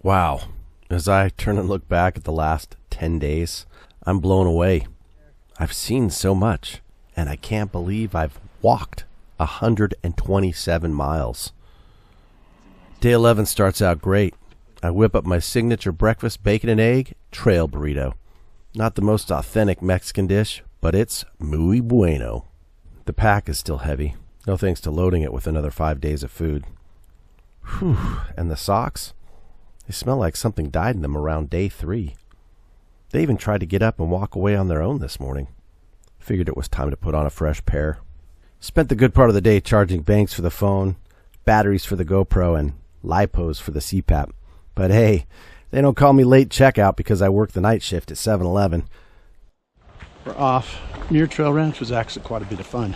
Wow. As I turn and look back at the last 10 days, I'm blown away. I've seen so much, and I can't believe I've walked 127 miles. Day 11 starts out great. I whip up my signature breakfast bacon and egg trail burrito. Not the most authentic Mexican dish, but it's muy bueno. The pack is still heavy, no thanks to loading it with another 5 days of food. Whew, and the socks? They smell like something died in them around day 3. They even tried to get up and walk away on their own this morning. Figured it was time to put on a fresh pair. Spent the good part of the day charging banks for the phone, batteries for the GoPro, and lipos for the CPAP. But hey, they don't call me late checkout because I work the night shift at 7-Eleven. We're off. Muir Trail Ranch was actually quite a bit of fun.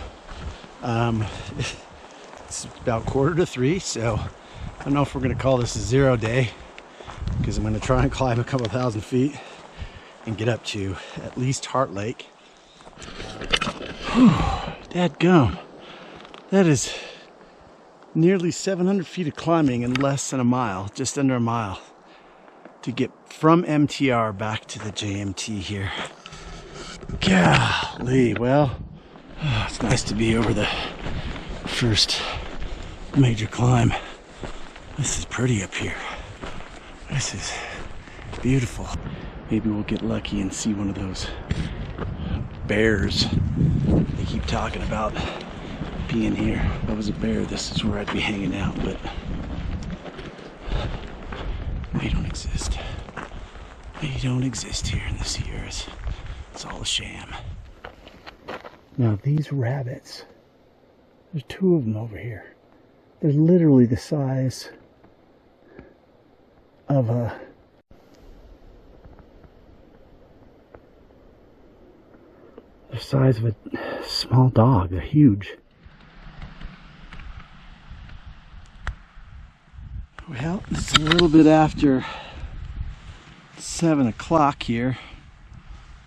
It's about 2:45, so I don't know if we're going to call this a 0 day, because I'm going to try and climb a couple thousand feet and get up to at least Heart Lake. Dadgum. That is nearly 700 feet of climbing in less than a mile, just under a mile, to get from MTR back to the JMT here. Golly, well, it's nice to be over the first major climb. This is pretty up here. This is beautiful. Maybe we'll get lucky and see one of those bears they keep talking about being here. If I was a bear, this is where I'd be hanging out, but they don't exist. They don't exist here in the Sierras. It's all a sham. Now these rabbits, there's 2 of them over here. They're literally the size of a small dog. They're huge. Well, it's a little bit after 7 o'clock here,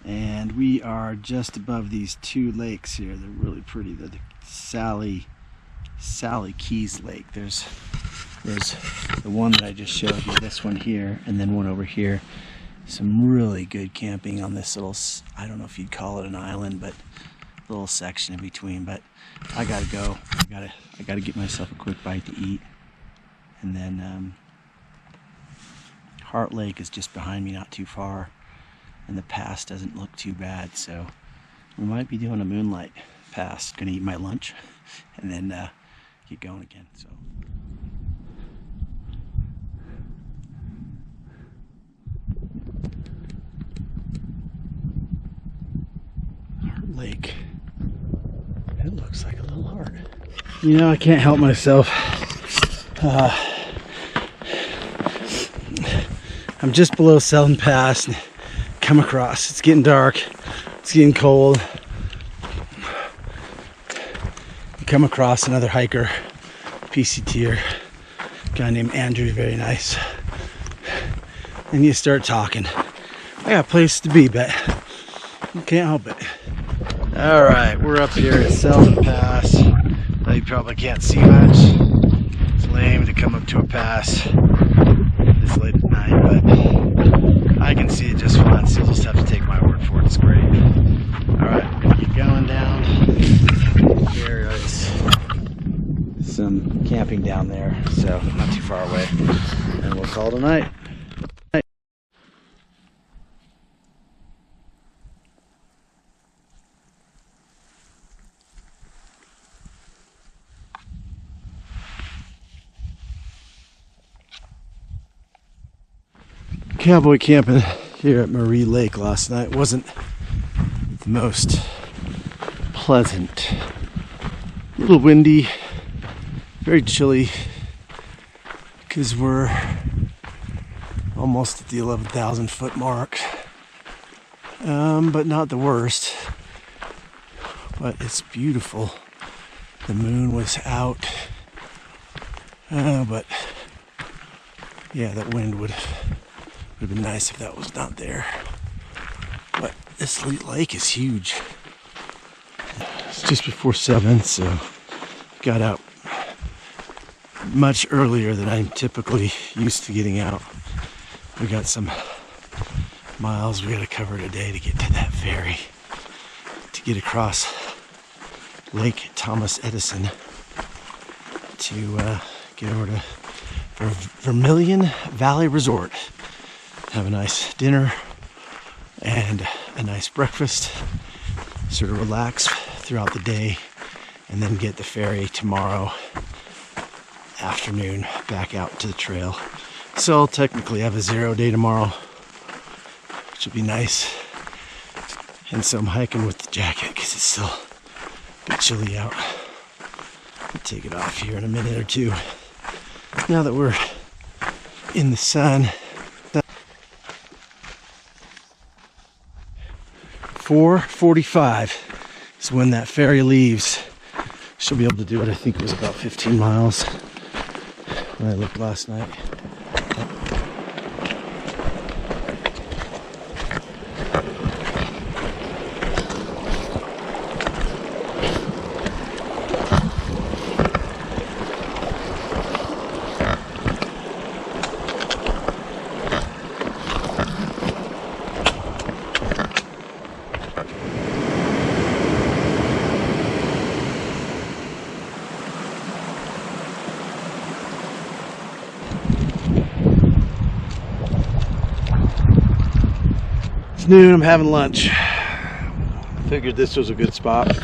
and we are just above these 2 lakes here. They're really pretty. They're the Sally Keys Lake. There's the one that I just showed you, this one here, and then one over here. Some really good camping on this little, I don't know if you'd call it an island, but a little section in between. But I gotta go. I gotta get myself a quick bite to eat, and then Heart Lake is just behind me, not too far, and the pass doesn't look too bad, so we might be doing a moonlight pass. Gonna eat my lunch and then get going again. So Heart Lake, it looks like a little heart. You know, I can't help myself. I'm just below Selden Pass and come across. It's getting dark. It's getting cold. You come across another hiker, PCTer, guy named Andrew, very nice. And you start talking. I got a place to be, but you can't help it. All right, we're up here at Selden Pass. Now you probably can't see much. It's lame to come up to a pass this late at night, but I can see it just fine, so you'll just have to take my word for it. It's great. Alright, we're gonna get going down. There is some camping down there, so not too far away. And we'll call it a night. Cowboy camping here at Marie Lake last night wasn't the most pleasant. A little windy, very chilly, because we're almost at the 11,000 foot mark, but not the worst. But it's beautiful. The moon was out, but yeah, that wind would have been nice if that was not there. But this lake is huge. It's just before 7, so got out much earlier than I'm typically used to getting out. We got some miles we gotta cover today to get to that ferry, to get across Lake Thomas Edison to get over to Vermilion Valley Resort. Have a nice dinner and a nice breakfast, sort of relax throughout the day, and then get the ferry tomorrow afternoon back out to the trail. So I'll technically have a 0 day tomorrow, which will be nice. And so I'm hiking with the jacket because it's still a bit chilly out. I'll take it off here in a minute or two. Now that we're in the sun. 4:45 is when that ferry leaves. She'll be able to do it. I think it was about 15 miles when I looked last night. Noon, I'm having lunch. Figured this was a good spot,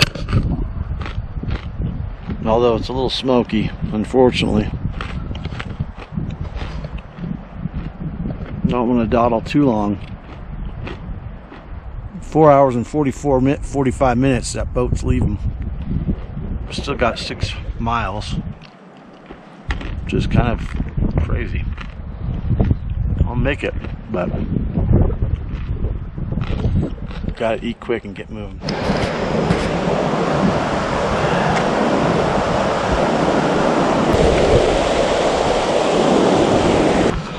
although it's a little smoky, unfortunately. Don't want to dawdle too long. 4 hours and 45 minutes that boat's leaving. Still got 6 miles, which is kind of crazy. I'll make it, but gotta eat quick and get moving.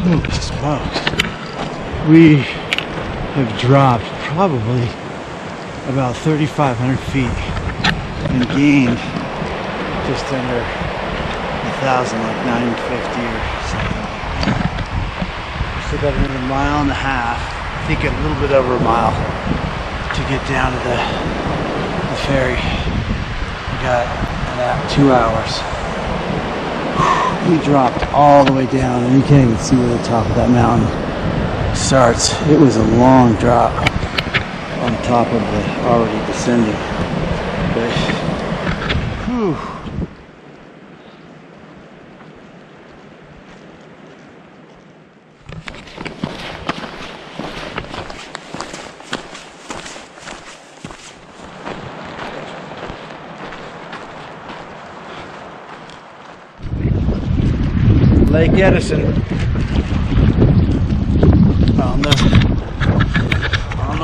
Holy smokes. We have dropped probably about 3,500 feet and gained just under 1,000, like 950 or something. Still got another mile and a half. I think a little bit over a mile to get down to the ferry. We got about 2 hours. We dropped all the way down and you can't even see where the top of that mountain starts. It was a long drop on top of the already descending. But, whew. Lake Edison on the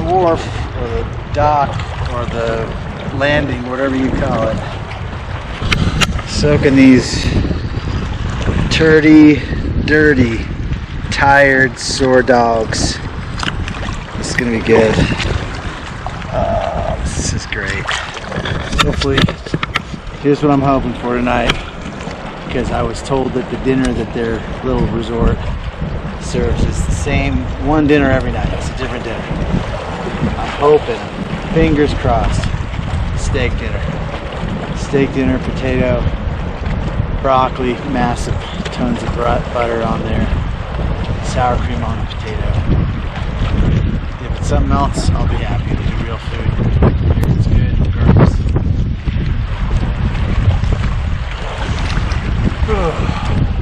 wharf or the dock or the landing, whatever you call it. Soaking these dirty, tired, sore dogs. This is gonna be good. This is great. Hopefully, here's what I'm hoping for tonight. Because I was told that the dinner that their little resort serves is the same one dinner every night. It's a different dinner. I'm hoping, fingers crossed, steak dinner. Steak dinner, potato, broccoli, massive tons of butter on there, sour cream on the potato. If it's something else, I'll be happy. It'll be real food. It's good, regardless.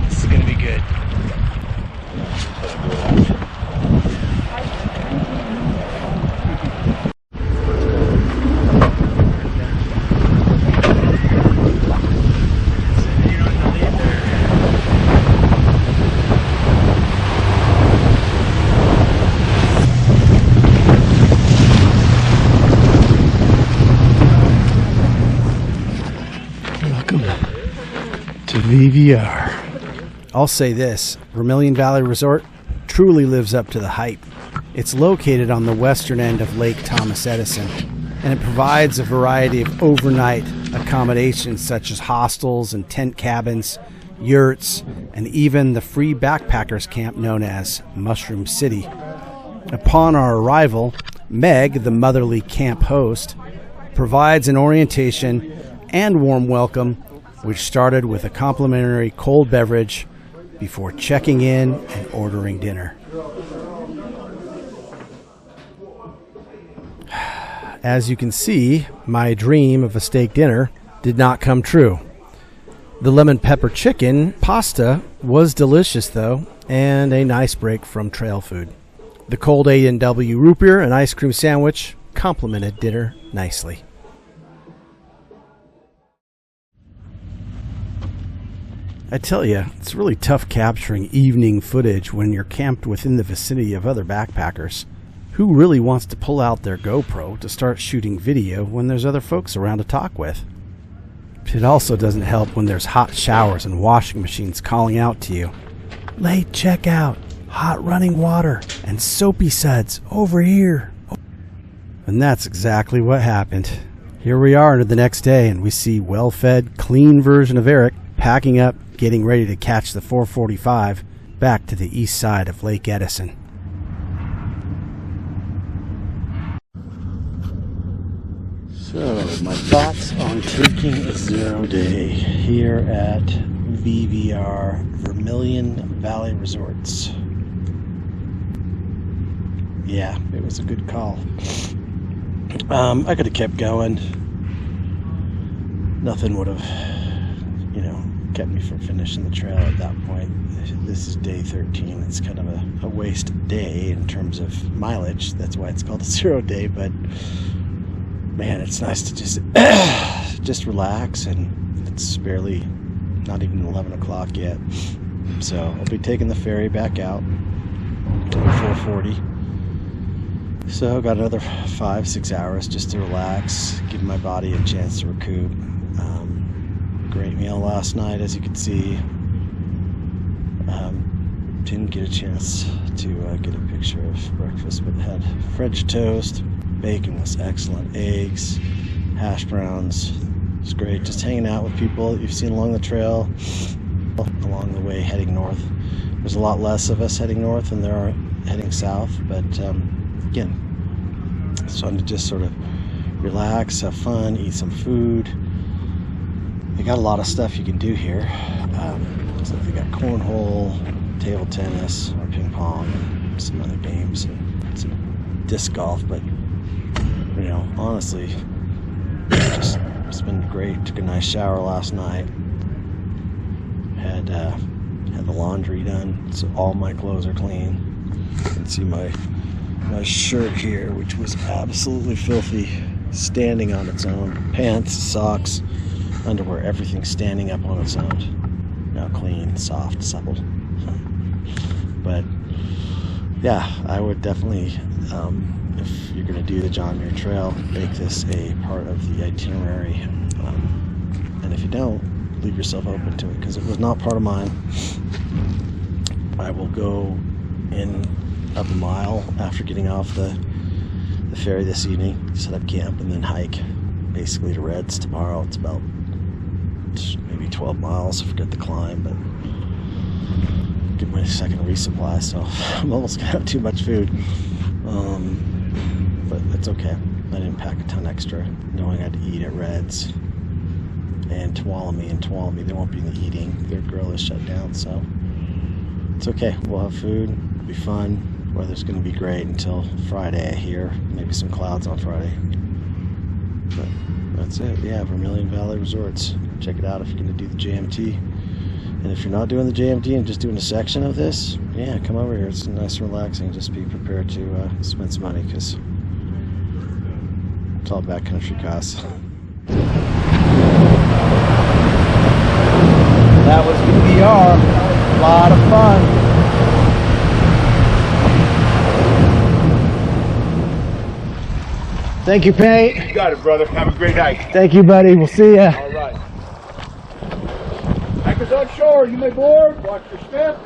This is going to be good. Welcome to VVR. I'll say this, Vermilion Valley Resort truly lives up to the hype. It's located on the western end of Lake Thomas Edison, and it provides a variety of overnight accommodations such as hostels and tent cabins, yurts, and even the free backpackers camp known as Mushroom City. Upon our arrival, Meg, the motherly camp host, provides an orientation and warm welcome, which started with a complimentary cold beverage before checking in and ordering dinner. As you can see, my dream of a steak dinner did not come true. The lemon pepper chicken pasta was delicious, though, and a nice break from trail food. The cold A&W root beer and ice cream sandwich complemented dinner nicely. I tell you, it's really tough capturing evening footage when you're camped within the vicinity of other backpackers. Who really wants to pull out their GoPro to start shooting video when there's other folks around to talk with? It also doesn't help when there's hot showers and washing machines calling out to you. Late checkout, hot running water, and soapy suds over here. And that's exactly what happened. Here we are into the next day, and we see well-fed, clean version of Eric packing up, getting ready to catch the 445 back to the east side of Lake Edison. So, my thoughts on taking a 0 day here at VVR, Vermilion Valley Resorts. Yeah, it was a good call. I could have kept going. Nothing would have, kept me from finishing the trail at that point. This is day 13. It's kind of a waste day in terms of mileage. That's why it's called a 0 day, but man, it's nice to just relax, and it's barely, not even 11 o'clock yet. So I'll be taking the ferry back out to the 440. So got another 5-6 hours just to relax, give my body a chance to recoup. Great meal last night, as you can see. Didn't get a chance to get a picture of breakfast, but had French toast. Bacon was excellent. Eggs, hash browns. It's great. Just hanging out with people that you've seen along the trail, along the way heading north. There's a lot less of us heading north than there are heading south, but again, it's fun to just sort of relax, have fun, eat some food. They got a lot of stuff you can do here. So they got cornhole, table tennis, or ping pong, and some other games, and some disc golf, but honestly, it's been great. Took a nice shower last night. Had the laundry done, so all my clothes are clean. You can see my shirt here, which was absolutely filthy, standing on its own. Pants, socks, underwear, everything standing up on its own. Now clean, soft, supple. But yeah, I would definitely, if you're going to do the John Muir Trail, make this a part of the itinerary. And if you don't, leave yourself open to it, because it was not part of mine. I will go in up a mile after getting off the ferry this evening, set up camp, and then hike basically to Reds tomorrow. It's about maybe 12 miles. I forget the climb, but get my second resupply, so I'm almost gonna have too much food. But that's okay. I didn't pack a ton extra, knowing I had to eat at Reds and Tuolumne. There won't be any eating. Their grill is shut down, so it's okay. We'll have food. It'll be fun. Weather's going to be great until Friday, I hear. Maybe some clouds on Friday. But that's it. Yeah, Vermilion Valley Resorts. Check it out if you're going to do the JMT. And if you're not doing the JMT and just doing a section of this, yeah, come over here. It's nice and relaxing. Just be prepared to spend some money, because it's all backcountry costs. That was VVR. A lot of fun. Thank you, Pate. You got it, brother. Have a great night. Thank you, buddy. We'll see ya. All right. Anchors on shore. You may board. Watch your step.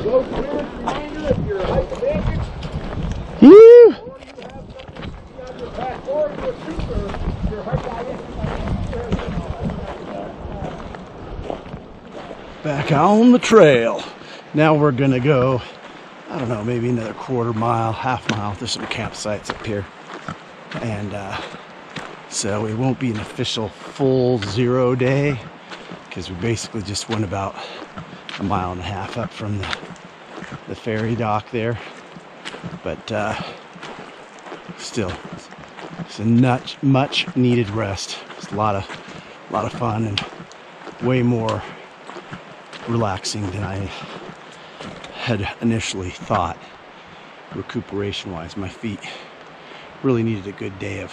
Go clearance reminder if you're height advantage. Woo! Or you have your passport or your super. Your height back on the trail. Now we're gonna go, I don't know, maybe another quarter mile, half mile. There's some campsites up here. And so it won't be an official full 0 day, because we basically just went about a mile and a half up from the ferry dock there. But still, it's a much needed rest. It's a lot of fun and way more relaxing than I had initially thought, recuperation wise. My feet really needed a good day of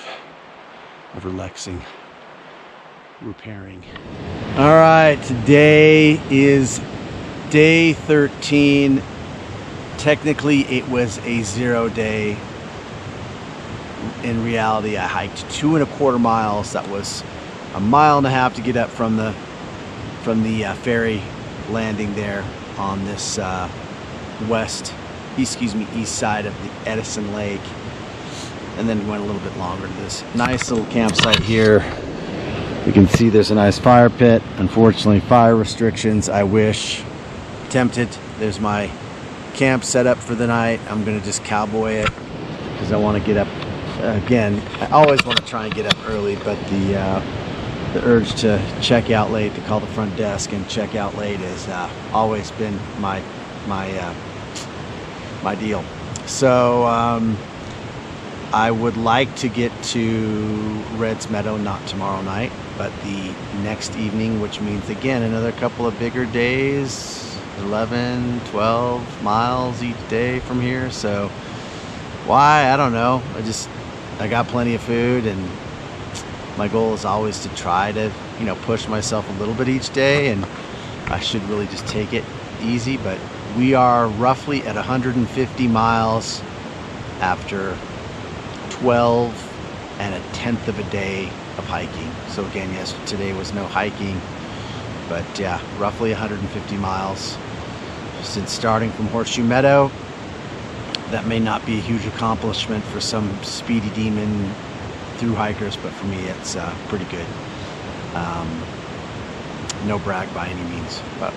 relaxing, repairing. All right, today is day 13. Technically it was a 0 day. In reality, I hiked 2.25 miles. That was a mile and a half to get up from the ferry landing there on this east side of the Edison Lake, and then went a little bit longer to this nice little campsite here. You can see there's a nice fire pit. Unfortunately, fire restrictions. I wish. Tempted. There's my camp set up for the night. I'm gonna just cowboy it because I want to get up again. I always want to try and get up early, but the urge to check out late, to call the front desk and check out late, has always been my deal. So I would like to get to Red's Meadow, not tomorrow night, but the next evening, which means again another couple of bigger days, 11, 12 miles each day from here. So why, I don't know. I got plenty of food, and my goal is always to try to, push myself a little bit each day, and I should really just take it easy. But we are roughly at 150 miles after 12 1/10 of a day of hiking. So again, yes, today was no hiking, but yeah, roughly 150 miles since starting from Horseshoe Meadow. That may not be a huge accomplishment for some speedy demon through hikers, but for me it's pretty good. No brag by any means, but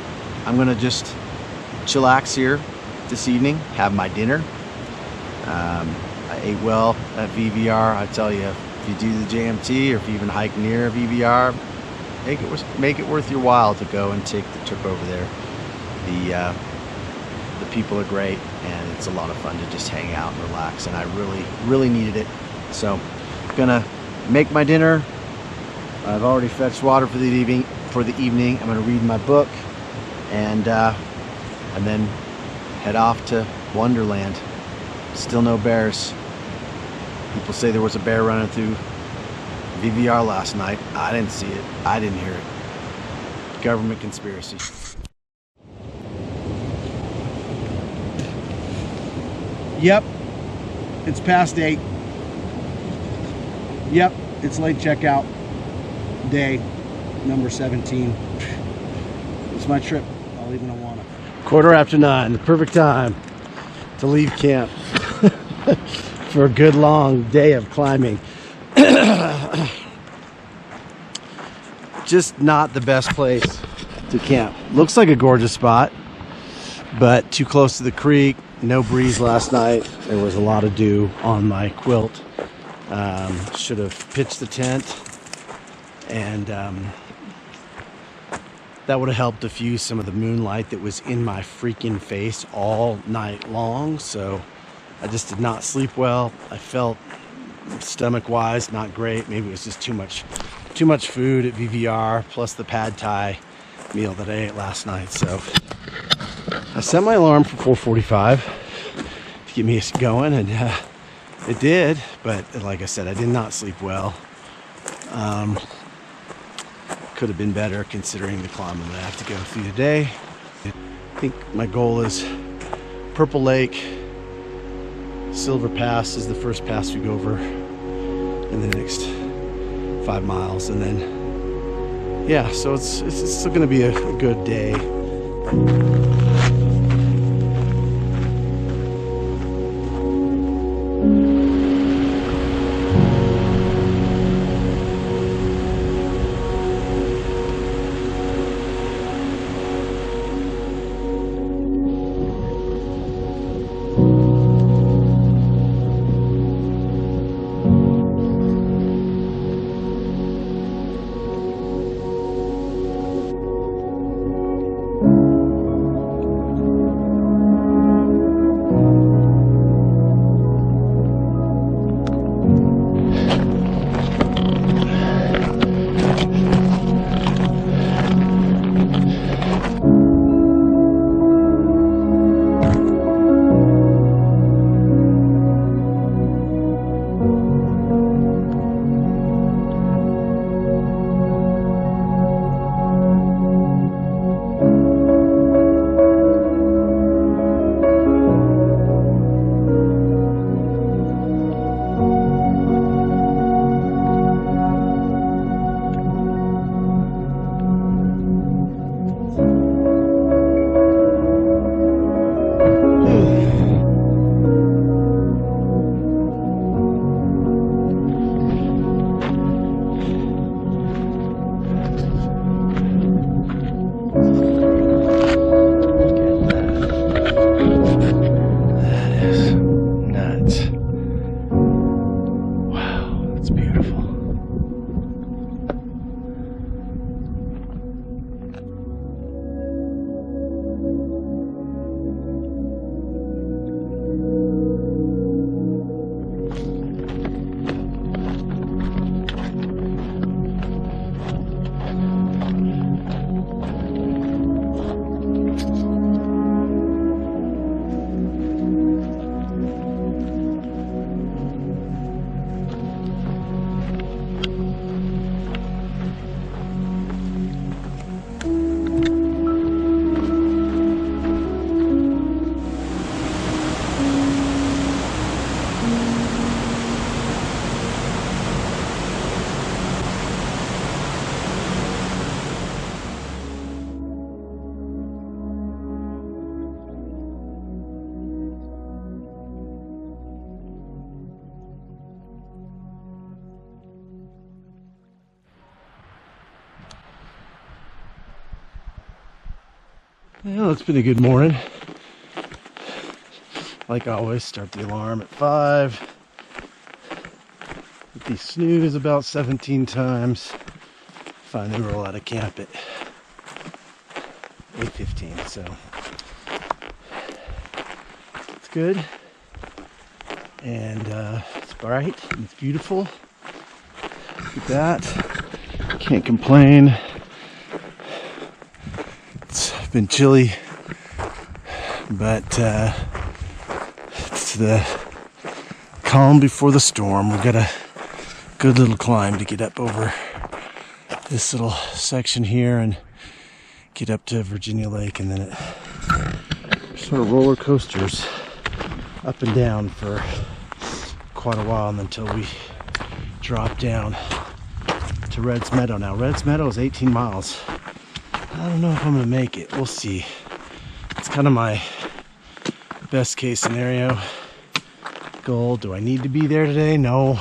I'm gonna just chillax here this evening, have my dinner. I ate well at VVR. I tell you, if you do the JMT, or if you even hike near VVR, make it worth your while to go and take the trip over there. The people are great, and it's a lot of fun to just hang out and relax, and I really needed it. So I'm gonna make my dinner. I've already fetched water for the evening. I'm gonna read my book, and then head off to Wonderland. Still no bears. People say there was a bear running through VVR last night. I didn't see it. I didn't hear it. Government conspiracy. Yep, it's past 8. Yep, it's late checkout day number 17. It's my trip. I'll leave when I want to. 9:15, the perfect time to leave camp for a good long day of climbing. Just not the best place to camp. Looks like a gorgeous spot, but too close to the creek. No breeze last night. There was a lot of dew on my quilt. Should have pitched the tent, and that would have helped diffuse some of the moonlight that was in my freaking face all night long. So I just did not sleep well. I felt stomach wise not great. Maybe it was just too much food at VVR, plus the pad thai meal that I ate last night. So I set my alarm for 4:45 to get me going, and it did. But like I said, I did not sleep well. Could have been better considering the climbing that I have to go through today. I think my goal is Purple Lake. Silver Pass is the first pass we go over in the next 5 miles, and then yeah, so it's still going to be a good day. Well, it's been a good morning. Like always, start the alarm at 5. Hit the snooze about 17 times. Finally roll out of camp at 8:15, so it's good. And it's bright and it's beautiful. Look at that. Can't complain. It's been chilly, but it's the calm before the storm. We've got a good little climb to get up over this little section here and get up to Virginia Lake, and then it sort of roller coasters up and down for quite a while, and until we drop down to Red's Meadow. Now Red's Meadow is 18 miles. I don't know if I'm gonna make it. We'll see. It's kind of my best case scenario goal. Do I need to be there today? No,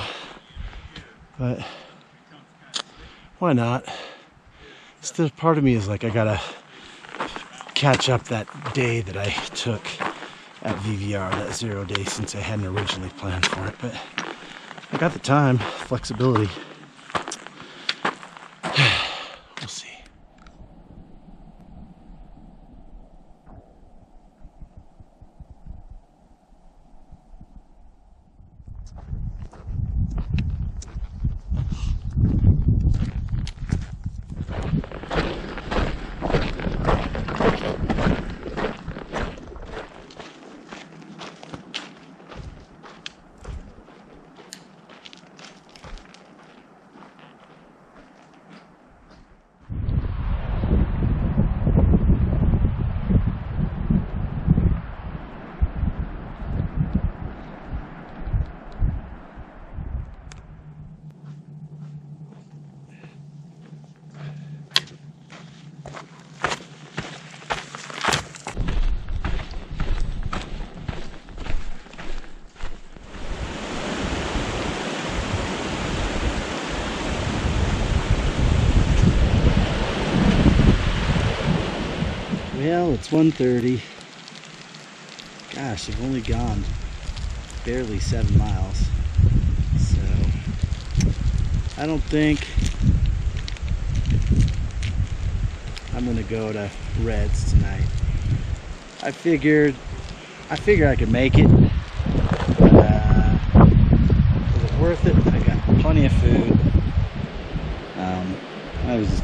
but why not? Still, part of me is like, I gotta catch up that day that I took at VVR, that 0 day, since I hadn't originally planned for it. But I got the time, flexibility. We'll see. Well, it's 1:30. Gosh, I've only gone barely 7 miles. So, I don't think I'm gonna go to Red's tonight. I figured I could make it. But, was it worth it? I got plenty of food. I was,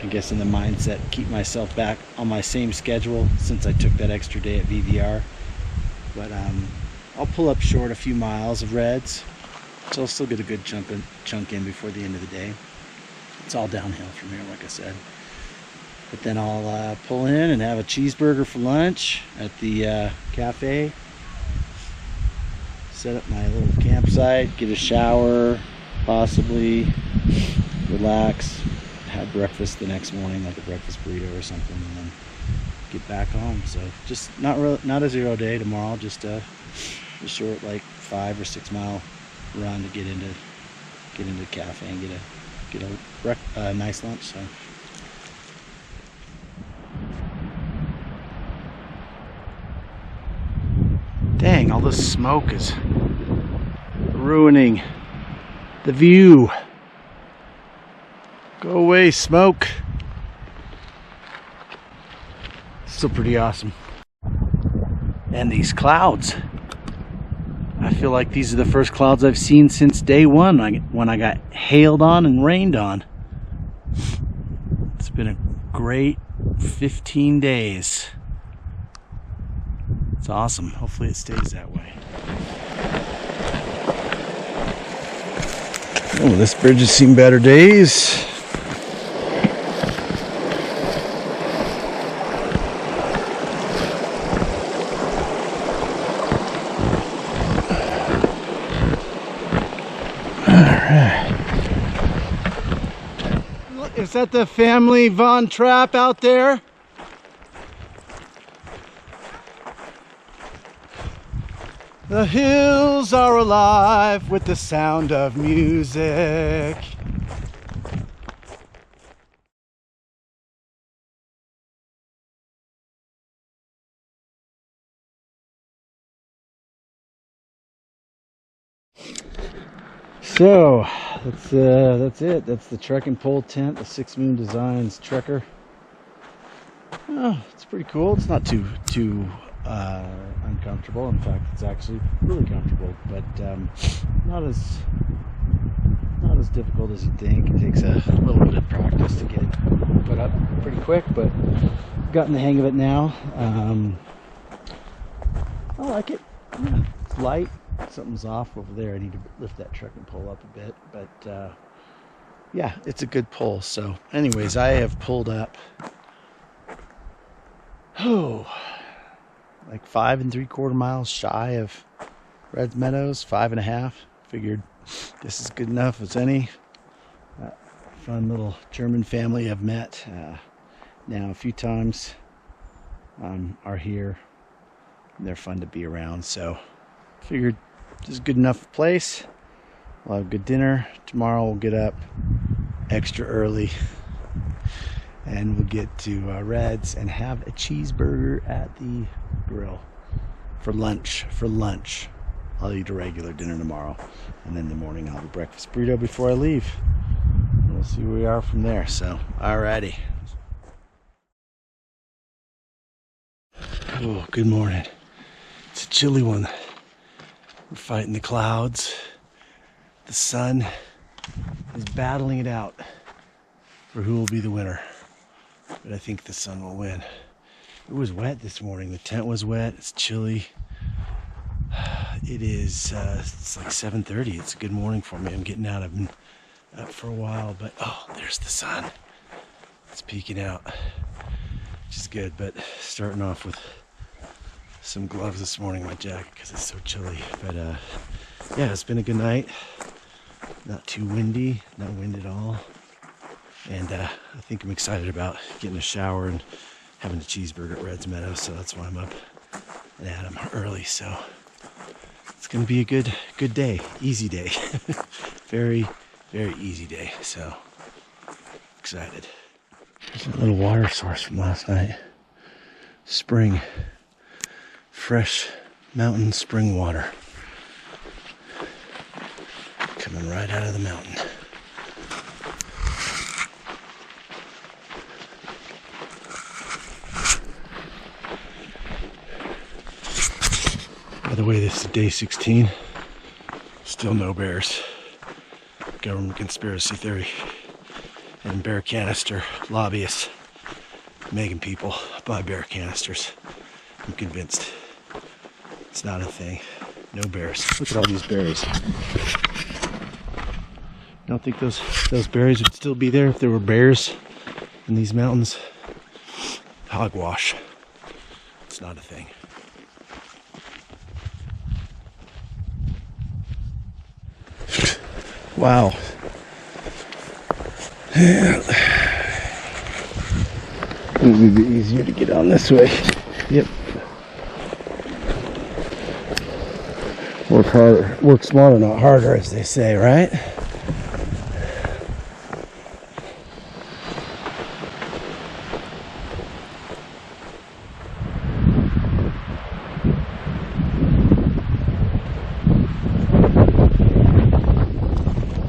I guess, in the mindset to keep myself back on my same schedule since I took that extra day at VVR. But I'll pull up short a few miles of Reds, so I'll still get a good chunk in before the end of the day. It's all downhill from here, like I said. But then I'll pull in and have a cheeseburger for lunch at the cafe. Set up my little campsite, get a shower, possibly relax, have breakfast the next morning, like a breakfast burrito or something, and then get back home. So just not a 0 day tomorrow, just a short, like 5 or 6 mile run to get into the cafe and get a nice lunch. So dang, all this smoke is ruining the view. Go away, smoke. Still pretty awesome. And these clouds, I feel like these are the first clouds I've seen since day one, when I got hailed on and rained on. It's been a great 15 days. It's awesome. Hopefully it stays that way. Oh, this bridge has seen better days. Is that the family Von Trapp out there? The hills are alive with the sound of music. So that's it. That's the Trek and Pole tent, the 6 Moon Designs Trekker. Oh, it's pretty cool. It's not too uncomfortable. In fact, it's actually really comfortable, but not as difficult as you think. It takes a little bit of practice to get it put up pretty quick, but I've gotten the hang of it now. I like it. Yeah, it's light. Something's off over there. I need to lift that truck and pull up a bit, but yeah, it's a good pull. So anyways, I have pulled up like 5 3/4 miles shy of Red Meadows, 5.5. Figured this is good enough as any. Fun little German family I've met now a few times are here, and they're fun to be around. So figured this is a good enough place. We'll have a good dinner. Tomorrow we'll get up extra early and we'll get to Red's and have a cheeseburger at the grill for lunch. I'll eat a regular dinner tomorrow, and then in the morning I'll have a breakfast burrito before I leave. We'll see where we are from there. So, alrighty. Oh, good morning. It's a chilly one. We're fighting the clouds. The sun is battling it out for who will be the winner. But I think the sun will win. It was wet this morning. The tent was wet. It's chilly. It is, it's like 7:30. It's a good morning for me. I'm getting out. I've been up for a while, but oh, there's the sun. It's peeking out, which is good. But starting off with some gloves this morning, my jacket, because it's so chilly. But yeah, it's been a good night. Not too windy, no wind at all. And I think I'm excited about getting a shower and having a cheeseburger at Red's Meadows. So that's why I'm up and at 'em early. So it's gonna be a good day, easy day. Very, very easy day. So excited. There's a little water source from last night. Spring, fresh mountain spring water coming right out of the mountain. By the way, this is day 16. Still no bears. Government conspiracy theory and bear canister lobbyists making people buy bear canisters. I'm convinced it's not a thing. No bears. Look at all these berries. Don't think those berries would still be there if there were bears in these mountains. Hogwash. It's not a thing. Wow. Yeah. It would be easier to get on this way. Yep. Work harder, work smarter, not harder, as they say, right?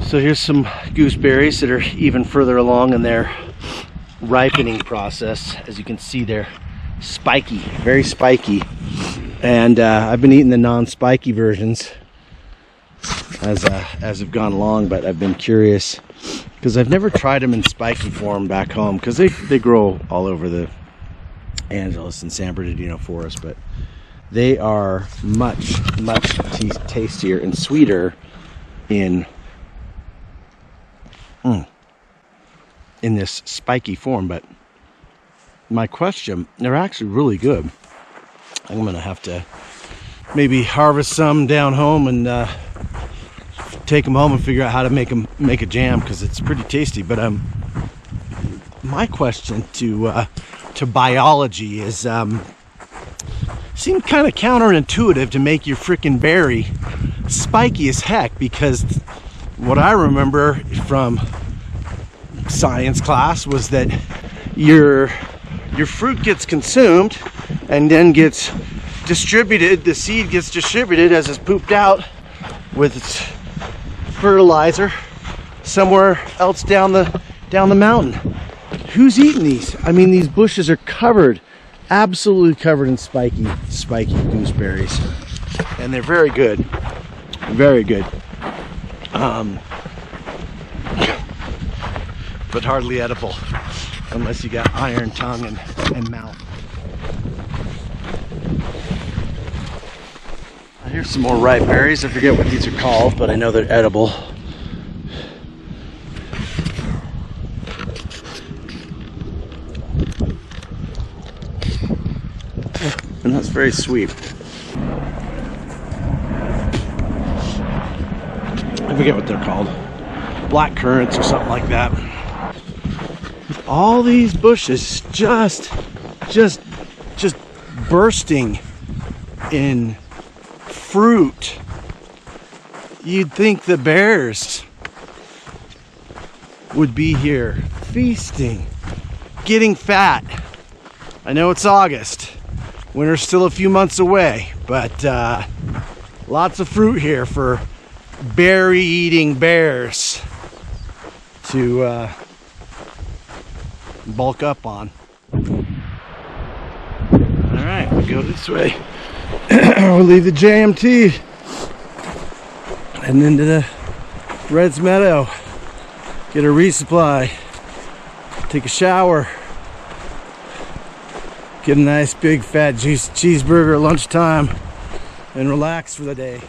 So here's some gooseberries that are even further along in their ripening process. As you can see, they're spiky, very spiky. And I've been eating the non-spiky versions as I've gone along, but I've been curious because I've never tried them in spiky form back home, because they grow all over the Angeles and San Bernardino forest, but they are much tastier and sweeter in this spiky form. But my question, they're actually really good. I'm gonna have to maybe harvest some down home and take them home and figure out how to make a jam, because it's pretty tasty. But my question to biology is, seemed kind of counterintuitive to make your freaking berry spiky as heck, because what I remember from science class was that your fruit gets consumed and then gets distributed. The seed gets distributed as it's pooped out with fertilizer somewhere else down the mountain. Who's eating these? I mean, these bushes are covered, absolutely covered in spiky gooseberries, and they're very good, very good. But hardly edible unless you got iron tongue and mouth. Here's some more ripe berries. I forget what these are called, but I know they're edible. And that's very sweet. I forget what they're called. Black currants or something like that. All these bushes just bursting in fruit. You'd think the bears would be here feasting, getting fat. I know it's August. Winter's still a few months away, but lots of fruit here for berry-eating bears to bulk up on. All right, we go this way. We'll leave the JMT and into the Red's Meadow, get a resupply, take a shower, get a nice big fat juicy cheeseburger at lunchtime, and relax for the day.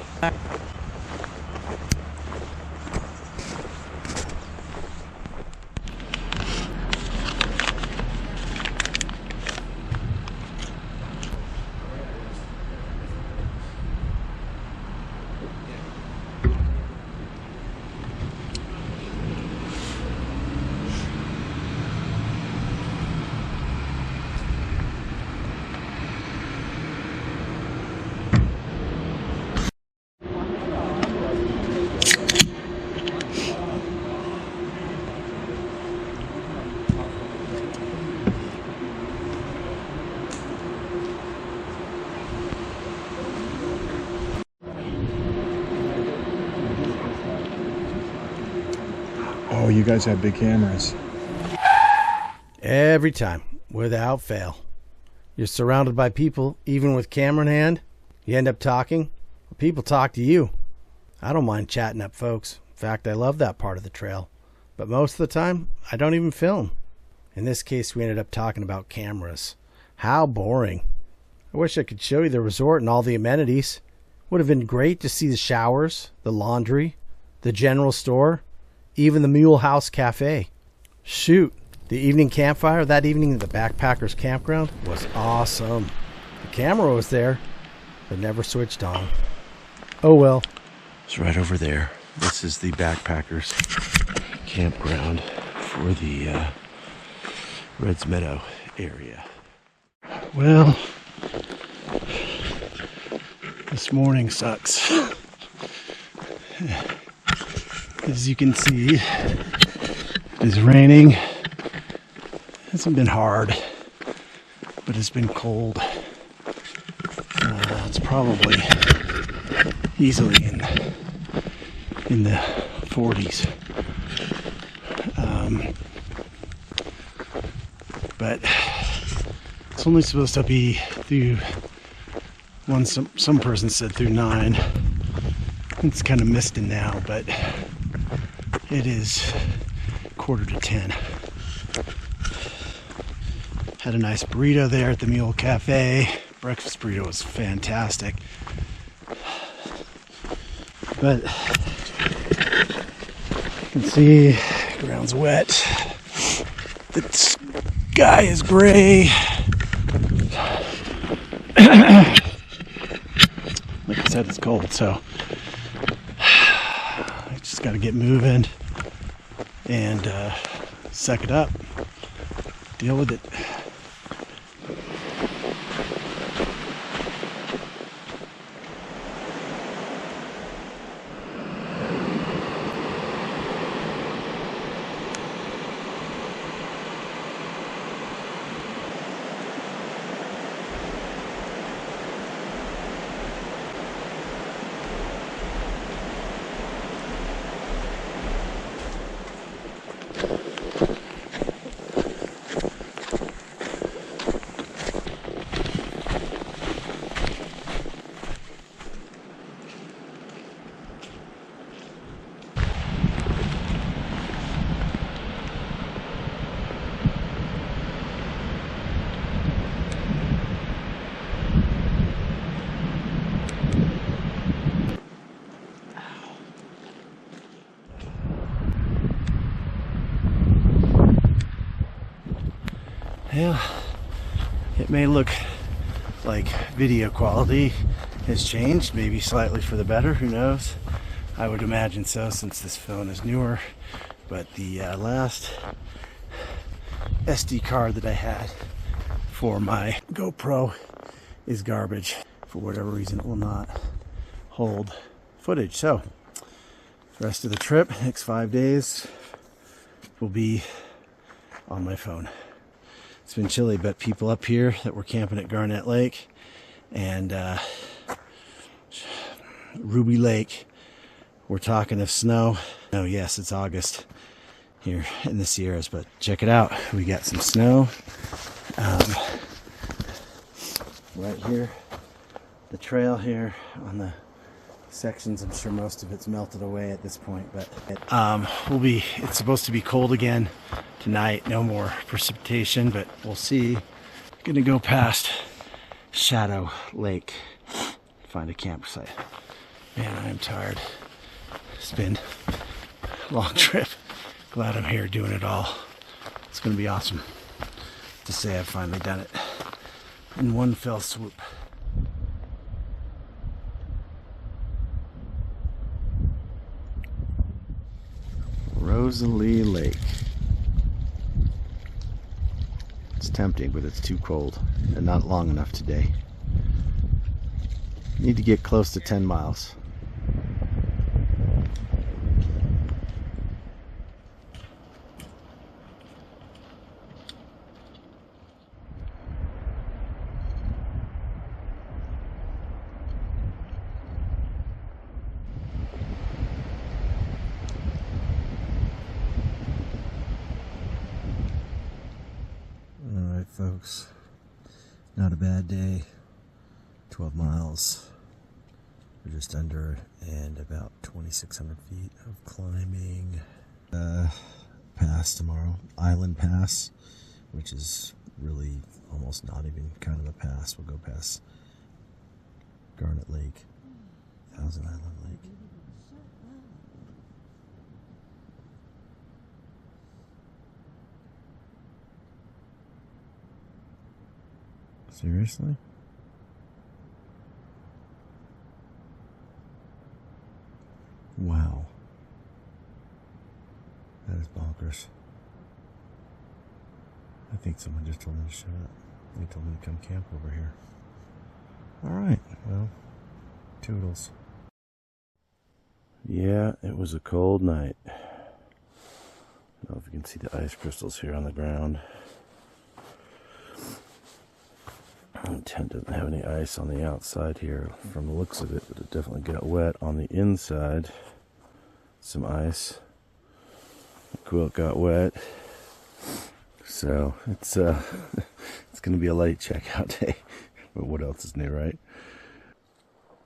Oh, you guys have big cameras. Every time, without fail. You're surrounded by people, even with camera in hand. You end up talking. People talk to you. I don't mind chatting up folks. In fact, I love that part of the trail. But most of the time, I don't even film. In this case, we ended up talking about cameras. How boring. I wish I could show you the resort and all the amenities. Would have been great to see the showers, the laundry, the general store, even the Mule House Cafe. Shoot, the evening campfire that evening at the Backpackers Campground was awesome. The camera was there, but never switched on. Oh well. It's right over there. This is the Backpackers Campground for the Red's Meadow area. Well, this morning sucks. As you can see, it is raining. It hasn't been hard, but it's been cold. It's probably easily in the 40s. But it's only supposed to be through some person said through 9. It's kind of misting now, but it is 9:45. Had a nice burrito there at the Mule Cafe. Breakfast burrito was fantastic. But you can see the ground's wet. The sky is gray. Like I said, it's cold, so I just got to get moving and suck it up, deal with it. Yeah, it may look like video quality has changed, maybe slightly for the better, who knows. I would imagine so, since this phone is newer, but the last SD card that I had for my GoPro is garbage. For whatever reason, it will not hold footage. So the rest of the trip, next 5 days, will be on my phone. It's been chilly, but people up here that were camping at Garnett Lake and Ruby Lake were talking of snow. Oh yes, it's August here in the Sierras, but check it out. We got some snow right here. The trail here on the sections, I'm sure most of it's melted away at this point, but it's supposed to be cold again tonight. No more precipitation, but we'll see. Gonna go past Shadow Lake, find a campsite. Man, I am tired. It's been a long trip. Glad I'm here doing it all. It's gonna be awesome to say I've finally done it in one fell swoop. Rosalie Lake. It's tempting, but it's too cold and not long enough today. Need to get close to 10 miles. Folks, not a bad day. 12 miles, we're just under, and about 2,600 feet of climbing. Pass tomorrow, Island Pass, which is really almost not even kind of a pass. We'll go past Garnet Lake, Thousand Island Lake. Seriously? Wow. That is bonkers. I think someone just told me to shut up. They told me to come camp over here. Alright, well, toodles. Yeah, it was a cold night. I don't know if you can see the ice crystals here on the ground. The tent doesn't have any ice on the outside here from the looks of it, but it definitely got wet on the inside. Some ice. The quilt got wet. So it's it's gonna be a late checkout day. But what else is new, right?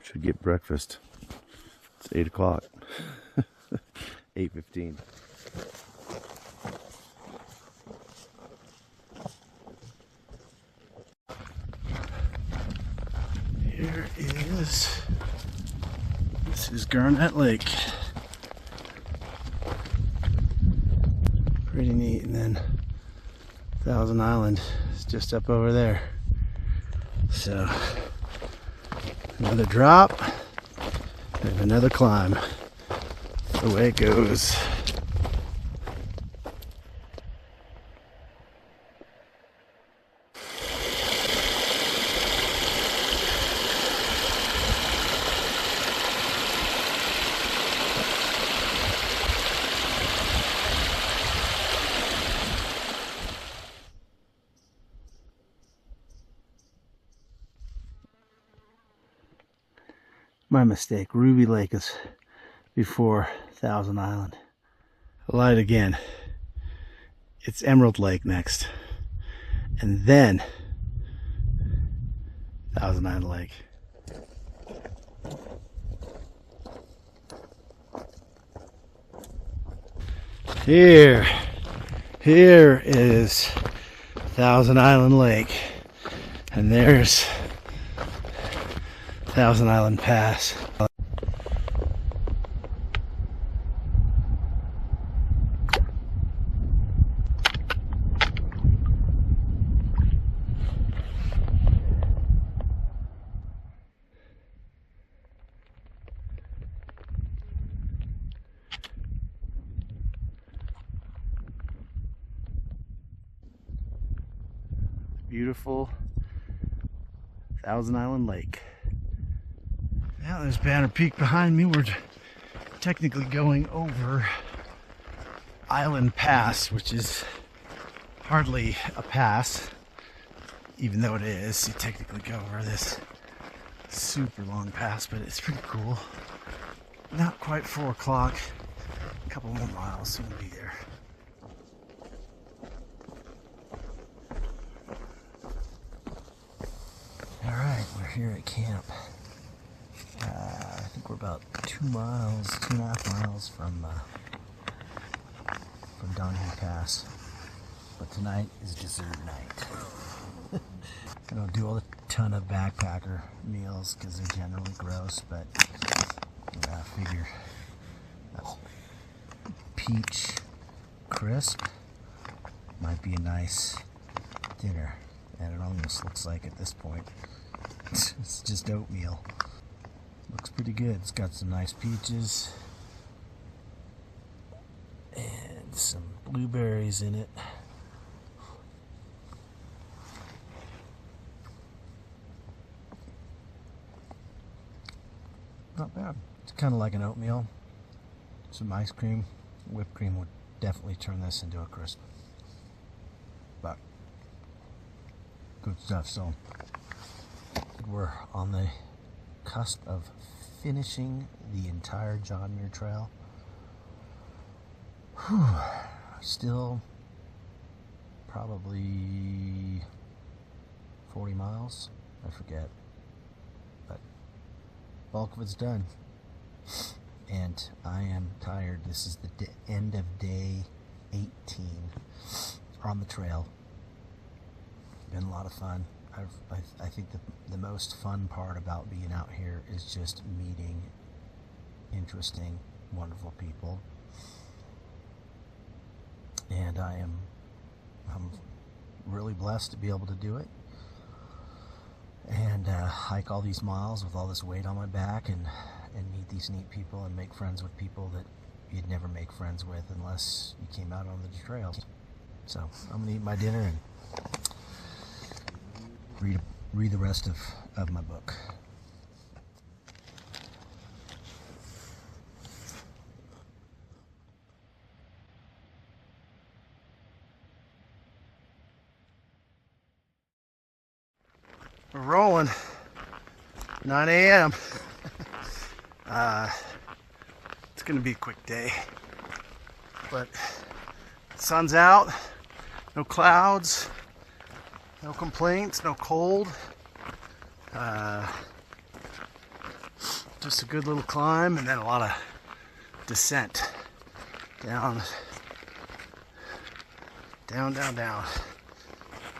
Should get breakfast. It's 8 o'clock. 8:15. This is Garnet Lake. Pretty neat. And then Thousand Island is just up over there. So another drop and another climb. The way it goes. My mistake. Ruby Lake is before Thousand Island. I lied again. It's Emerald Lake next. And then Thousand Island Lake. Here is Thousand Island Lake. And there's Thousand Island Pass. beautiful Thousand Island Lake. Now there's Banner Peak behind me. We're technically going over Island Pass, which is hardly a pass, even though it is. You technically go over this super long pass, but it's pretty cool. Not quite 4 o'clock. A couple more miles, soon we'll be there. Alright, we're here at camp. I think we're about 2.5 miles from Donohue Pass. But tonight is dessert night. I don't do a ton of backpacker meals because they're generally gross, but I figure peach crisp might be a nice dinner. And it almost looks like at this point it's just oatmeal. Looks pretty good. It's got some nice peaches and some blueberries in it. Not bad. It's kind of like an oatmeal. Some ice cream. Whipped cream would definitely turn this into a crisp. But good stuff. So we're on the cusp of finishing the entire John Muir Trail. Whew. Still probably 40 miles. I forget. But bulk of it's done. And I am tired. This is the end of day 18 on the trail. Been a lot of fun. I think the most fun part about being out here is just meeting interesting, wonderful people. And I'm really blessed to be able to do it. And hike all these miles with all this weight on my back and meet these neat people and make friends with people that you'd never make friends with unless you came out on the trail. So I'm gonna eat my dinner and read the rest of my book. We're rolling. 9 a.m. It's gonna be a quick day, but the sun's out, no clouds, no complaints, no cold. Just a good little climb and then a lot of descent down.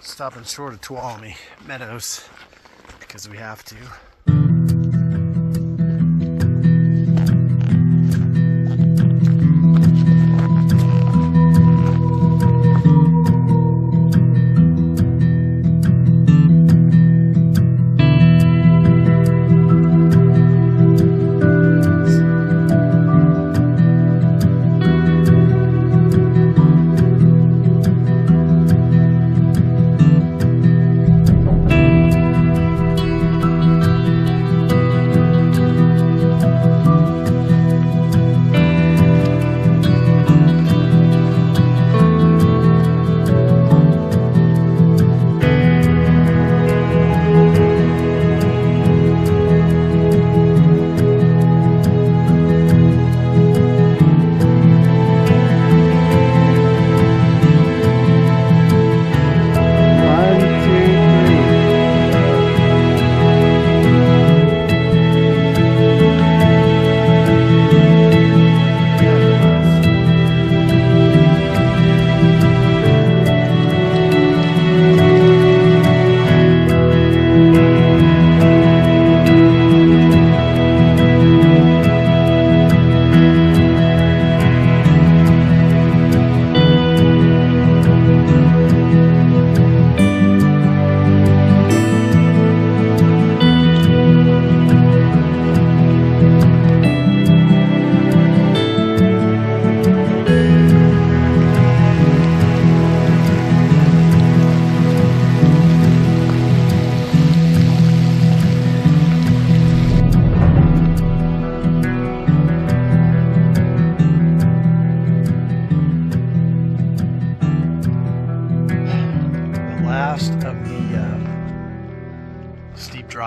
Stopping short of Tuolumne Meadows because we have to.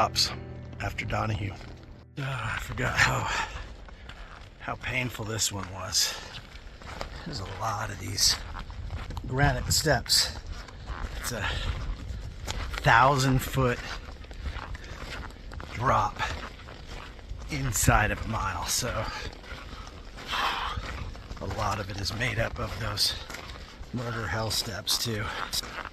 stops after Donohue. I forgot how painful this one was. There's a lot of these granite steps. It's a 1,000-foot drop inside of a mile, so a lot of it is made up of those murder hell steps too.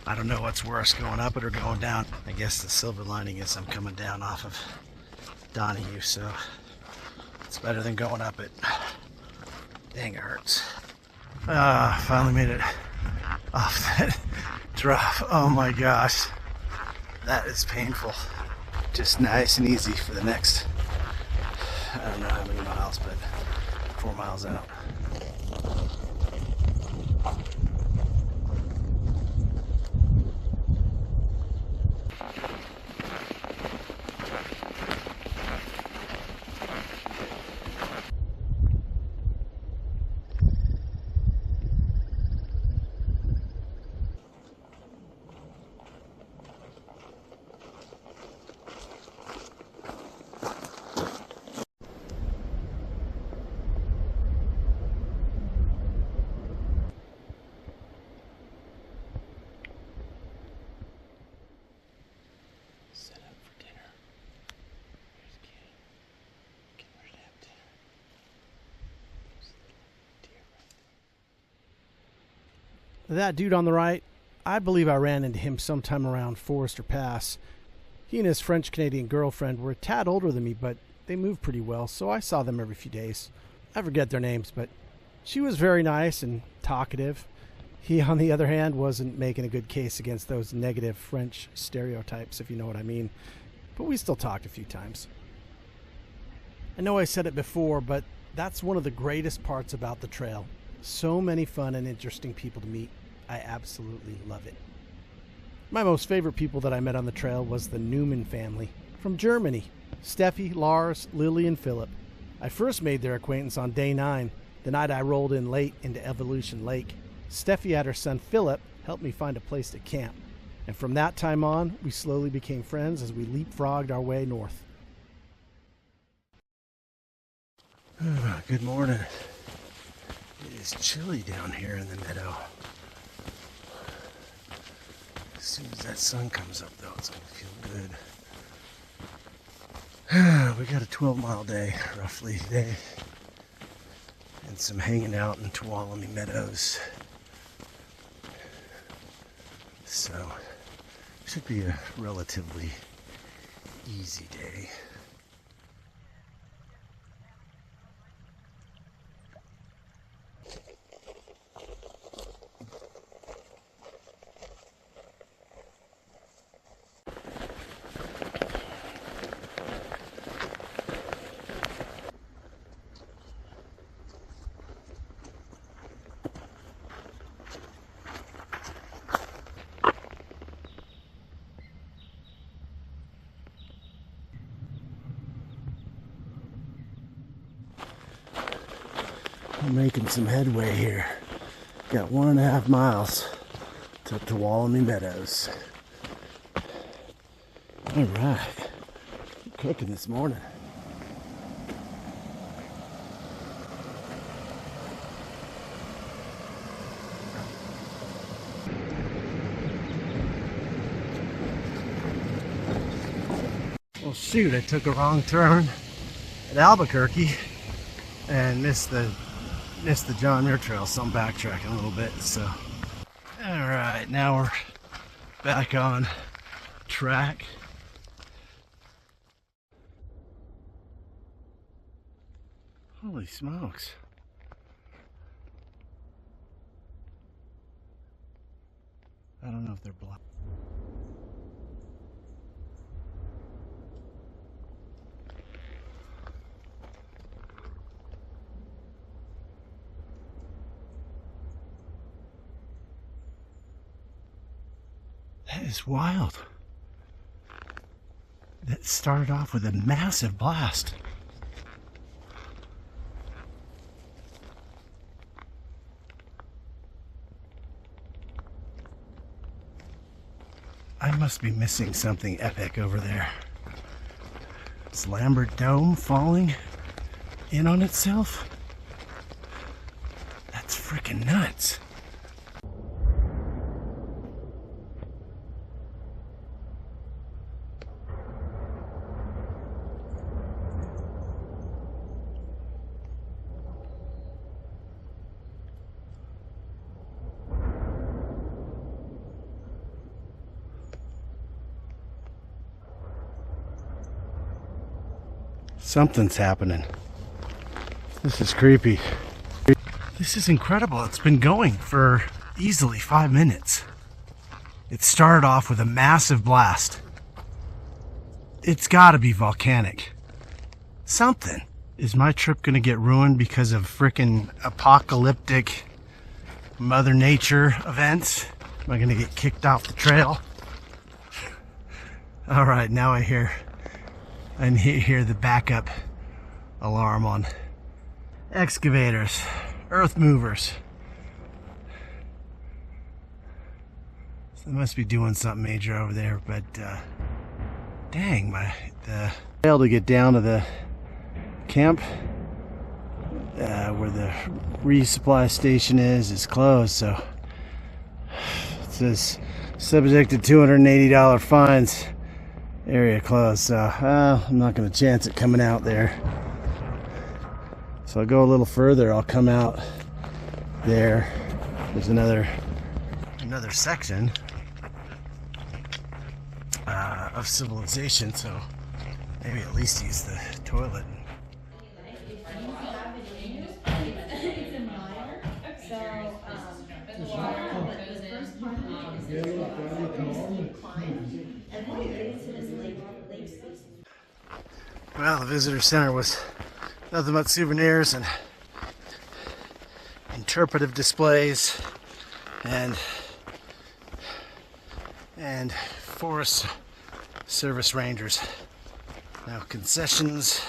I don't know what's worse, going up it or going down. I guess the silver lining is I'm coming down off of Donohue, so it's better than going up it. Dang, it hurts. Finally made it off that drop. Oh my gosh, that is painful. Just nice and easy for the next, I don't know how many miles, but 4 miles out. That dude on the right, I believe I ran into him sometime around Horseshoe Pass. He and his French-Canadian girlfriend were a tad older than me, but they moved pretty well, so I saw them every few days. I forget their names, but she was very nice and talkative. He, on the other hand, wasn't making a good case against those negative French stereotypes, if you know what I mean. But we still talked a few times. I know I said it before, but that's one of the greatest parts about the trail. So many fun and interesting people to meet. I absolutely love it. My most favorite people that I met on the trail was the Newman family from Germany. Steffi, Lars, Lily, and Philip. I first made their acquaintance on day 9, the night I rolled in late into Evolution Lake. Steffi had her son Philip help me find a place to camp. And from that time on, we slowly became friends as we leapfrogged our way north. Good morning. It is chilly down here in the meadow. As soon as that sun comes up, though, it's going to feel good. We got a 12-mile day, roughly, today. And some hanging out in Tuolumne Meadows. So, should be a relatively easy day. I'm making some headway here. Got 1.5 miles to Tuolumne Meadows. All right, I'm cooking this morning. Well, shoot, I took a wrong turn at Albuquerque and missed the John Muir Trail, so I'm backtracking a little bit. So, all right, now we're back on track. Holy smokes. I don't know if they're black. That is wild. That started off with a massive blast. I must be missing something epic over there. Is Lambert Dome falling in on itself? That's freaking nuts. Something's happening. This is creepy. This is incredible. It's been going for easily 5 minutes. It started off with a massive blast. It's gotta be volcanic. Something. Is my trip gonna get ruined because of frickin' apocalyptic Mother Nature events? Am I gonna get kicked off the trail? Alright, now I hear the backup alarm on excavators, earth movers. So they must be doing something major over there, but dang, the trail to get down to the camp where the resupply station is closed, so it says subject to $280 fines. Area closed, so I'm not going to chance it coming out there. So I'll go a little further. I'll come out there. There's another section of civilization, so maybe at least use the toilet. Well, the visitor center was nothing but souvenirs and interpretive displays and Forest Service rangers. No concessions,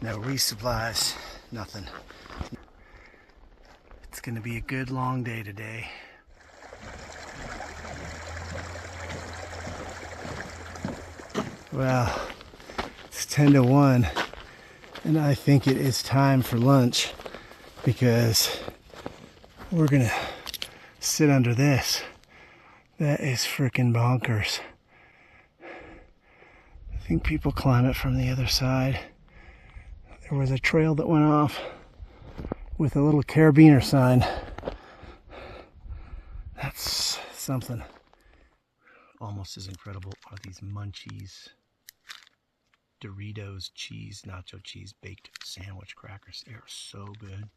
no resupplies, nothing. It's gonna be a good long day today. Well, it's 10 to 1 and I think it is time for lunch because we're gonna sit under this. That is freaking bonkers. I think people climb it from the other side. There was a trail that went off with a little carabiner sign. That's something. Almost as incredible are these munchies. Doritos cheese, nacho cheese, baked sandwich crackers. They are so good.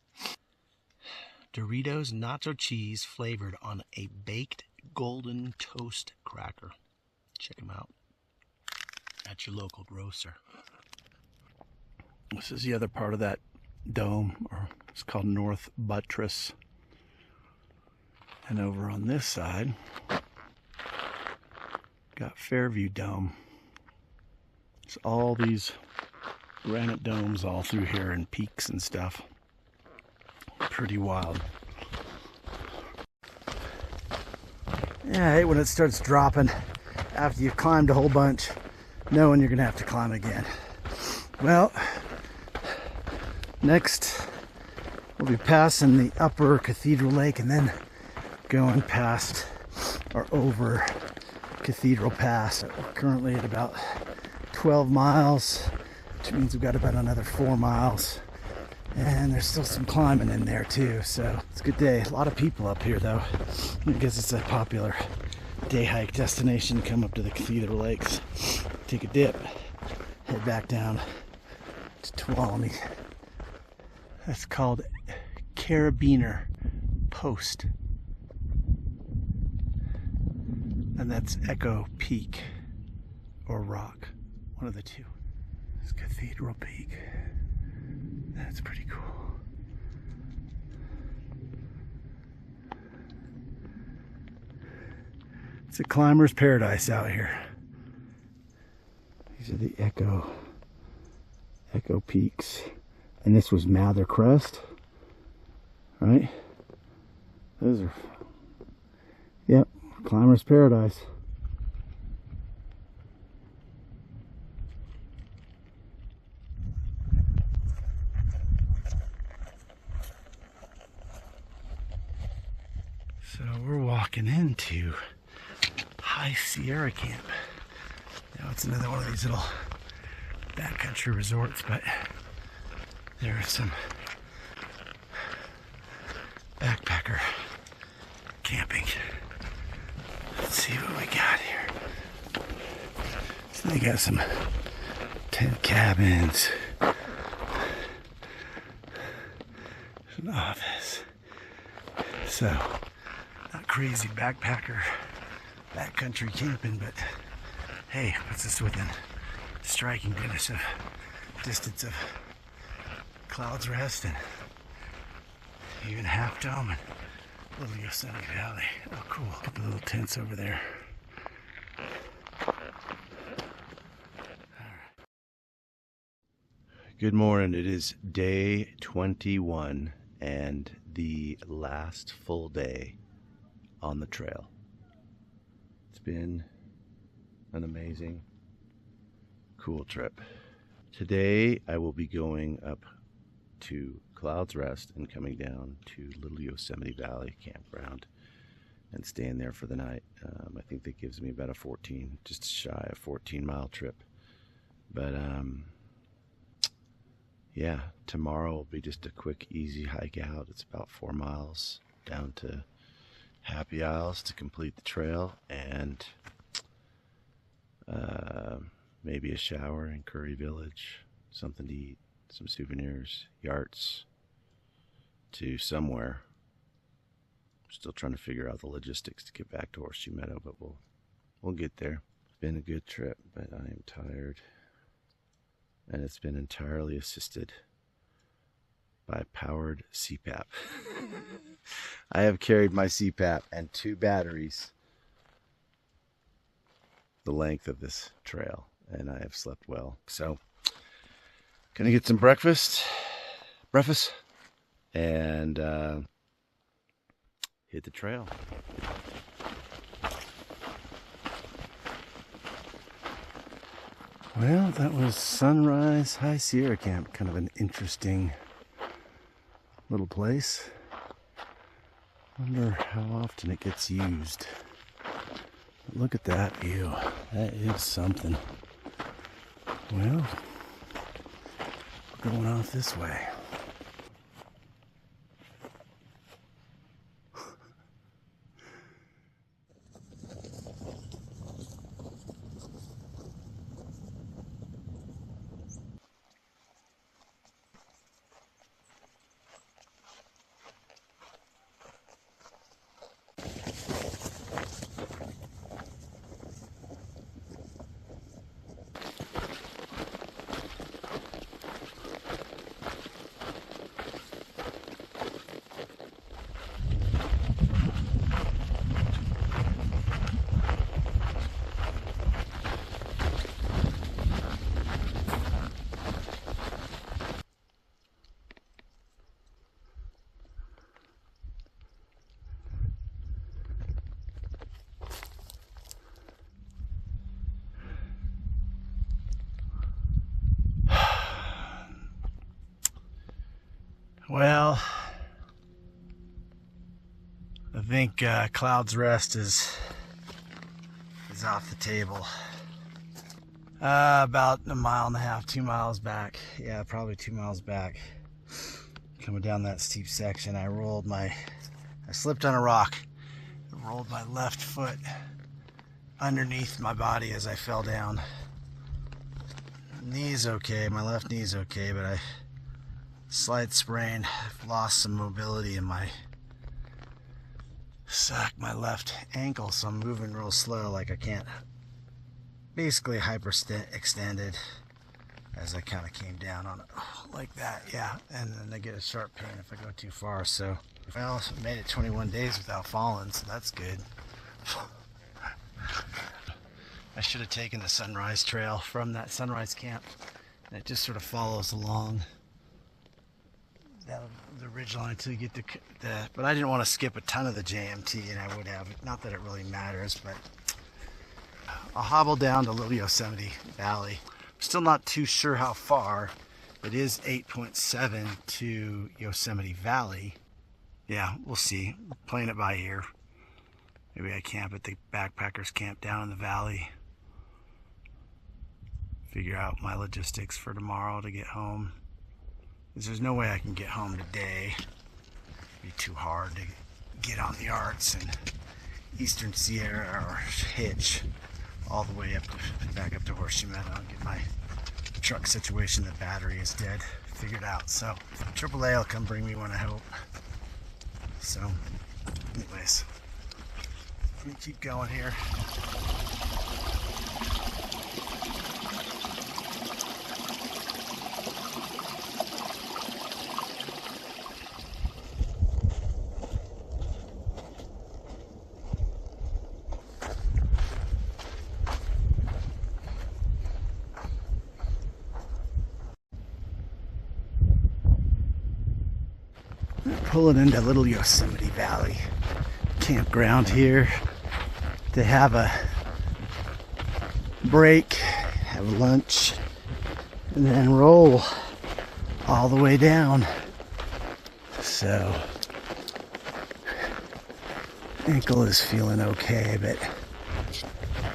Doritos nacho cheese flavored on a baked golden toast cracker. Check them out at your local grocer. This is the other part of that dome, or it's called North Buttress. And over on this side, got Fairview Dome. It's all these granite domes all through here and peaks and stuff. Pretty wild. Yeah, I hate when it starts dropping after you've climbed a whole bunch, knowing you're gonna have to climb again. Well, next we'll be passing the upper Cathedral Lake and then going past or over Cathedral Pass. We're currently at about 12 miles, which means we've got about another 4 miles. And there's still some climbing in there too, so it's a good day. A lot of people up here though. I guess it's a popular day hike destination. Come up to the Cathedral Lakes, take a dip, head back down to Tuolumne. That's called Carabiner Post. And that's Echo Peak or Rock, one of the two. It's Cathedral Peak. That's pretty cool. It's a climber's paradise out here. These are the Echo Peaks. And this was Mather Crest, right? Those are, yep, climber's paradise. So we're walking into High Sierra Camp. Now it's another one of these little backcountry resorts, but there are some backpacker camping. Let's see what we got here. So they got some tent cabins, an office. So, not crazy backpacker, backcountry camping, but hey, puts us within striking distance of Clouds Rest and even Half Dome and little Yosemite Valley. Oh, cool. Look at the little tents over there. Good morning. It is day 21 and the last full day on the trail. It's been an amazing, cool trip. Today I will be going up to Clouds Rest and coming down to Little Yosemite Valley campground and staying there for the night. I think that gives me about a 14, just shy of 14-mile trip. But yeah, tomorrow will be just a quick, easy hike out. It's about 4 miles down to Happy Isles to complete the trail, and maybe a shower in Curry Village, something to eat, some souvenirs, yarts to somewhere. Still trying to figure out the logistics to get back to Horseshoe Meadow, but we'll get there. It's been a good trip, but I am tired. And it's been entirely assisted by powered CPAP. I have carried my CPAP and 2 batteries the length of this trail, and I have slept well. So, gonna get some breakfast, and hit the trail. Well, that was Sunrise High Sierra Camp. Kind of an interesting little place. Wonder how often it gets used. But look at that view. That is something. Well, we're going off this way. Well, I think Clouds Rest is off the table. About 1.5 miles, 2 miles back. Yeah, probably 2 miles back. Coming down that steep section, I slipped on a rock. I rolled my left foot underneath my body as I fell down. Knee's okay, my left knee's okay, but slight sprain. I've lost some mobility in my left ankle, so I'm moving real slow, like I can't. Basically hyperextended as I kind of came down on it like that, yeah. And then I get a sharp pain if I go too far. So, well, I made it 21 days without falling, so that's good. I should have taken the Sunrise Trail from that Sunrise camp, and it just sort of follows along the ridgeline until you get to but I didn't want to skip a ton of the JMT, and I would have. Not that it really matters, but I'll hobble down to Little Yosemite Valley. I'm still not too sure how far. It is 8.7 to Yosemite Valley. Yeah, we'll see. Playing it by ear. Maybe I camp at the backpackers camp down in the valley. Figure out my logistics for tomorrow to get home. Because there's no way I can get home today. It'd be too hard to get on the Arts and Eastern Sierra or hitch all the way up to back up to Horseshoe Meadow and get my truck situation. The battery is dead figured out. So AAA will come bring me one, I hope. So anyways, let me keep going here. Pulling into Little Yosemite Valley campground here to have a break, have lunch, and then roll all the way down. So ankle is feeling okay, but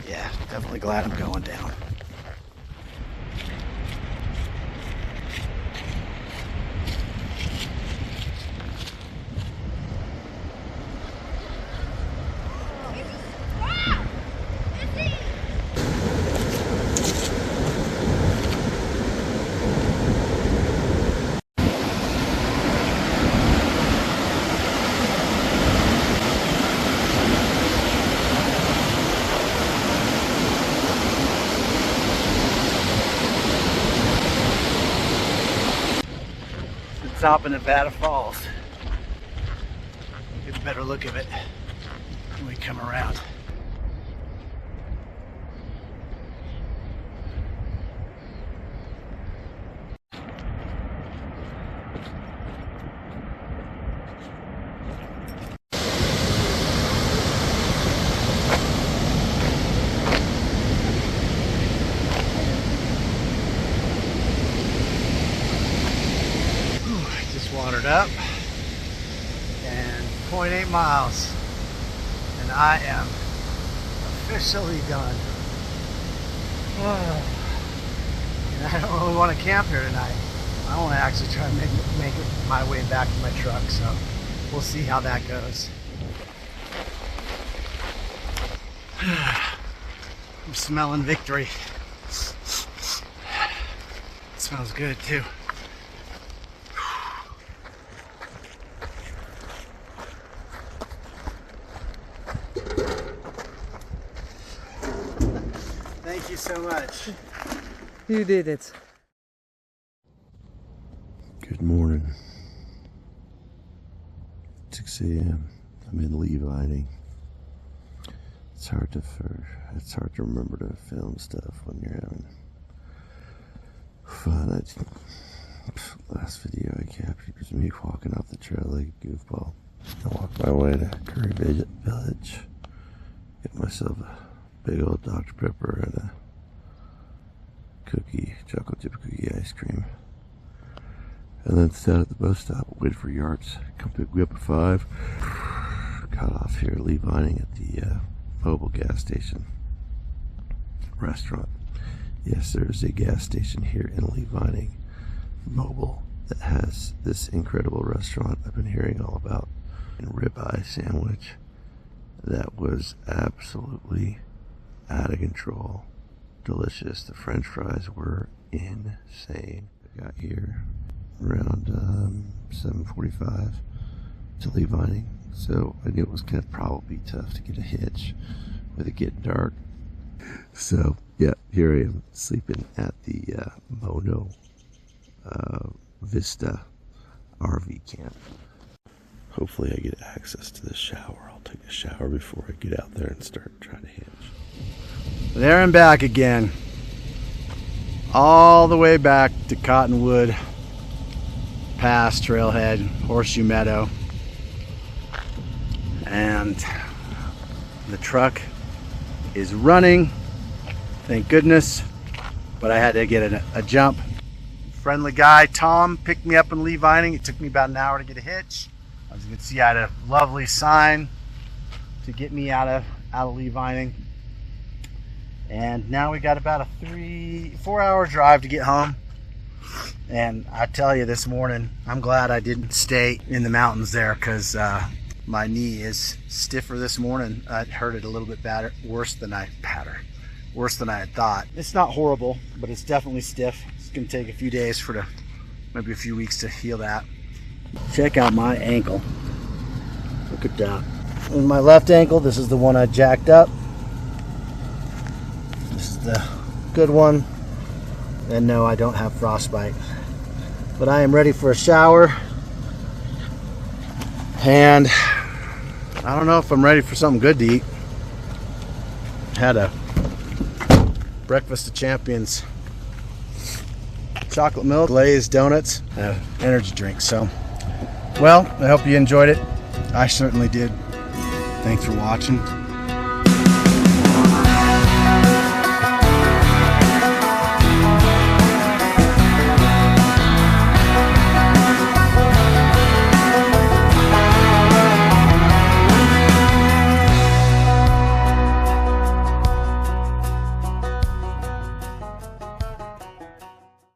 yeah, definitely glad I'm going down. Top of Nevada Falls. Get a better look of it when we come around. Watered up and 0.8 miles and I am officially done. And I don't really want to camp here tonight. I want to actually try to make it my way back to my truck, so we'll see how that goes. I'm smelling victory. It smells good too. Thank you so much. You did it. Good morning. 6 a.m. I'm in Levining. It's hard to remember to film stuff when you're having fun. Last video I captured was me walking off the trail like a goofball. I walked my way to Curry Village, get myself a big old Dr. Pepper and a chocolate chip cookie ice cream. And then sat at the bus stop, waited for Yards. Come pick me up at 5. Got off here, Levining at the Mobile gas station restaurant. Yes, there is a gas station here in Levining, Mobile, that has this incredible restaurant I've been hearing all about. And ribeye sandwich that was absolutely out of control. Delicious. The French fries were insane. I got here around 7:45 to Levining, so I knew it was going to probably be tough to get a hitch with it getting dark. So yeah, here I am sleeping at the Mono Vista RV camp. Hopefully I get access to the shower. I'll take a shower before I get out there and start trying to hitch. There and back again. All the way back to Cottonwood Pass, Trailhead, Horseshoe Meadow. And the truck is running, thank goodness, but I had to get a jump. Friendly guy, Tom, picked me up in Levining. It took me about an hour to get a hitch. As you can see, I had a lovely sign to get me out of Levining. And now we got about a 4 hour drive to get home. And I tell you, this morning, I'm glad I didn't stay in the mountains there, because my knee is stiffer this morning. I hurt it a little bit worse than I had thought. It's not horrible, but it's definitely stiff. It's gonna take a few days maybe a few weeks to heal that. Check out my ankle. Look at that. In my left ankle, this is the one I jacked up. This is the good one. And no, I don't have frostbite. But I am ready for a shower. And I don't know if I'm ready for something good to eat. Had a breakfast of champions. Chocolate milk, glazed donuts, energy drink. So, well, I hope you enjoyed it. I certainly did. Thanks for watching.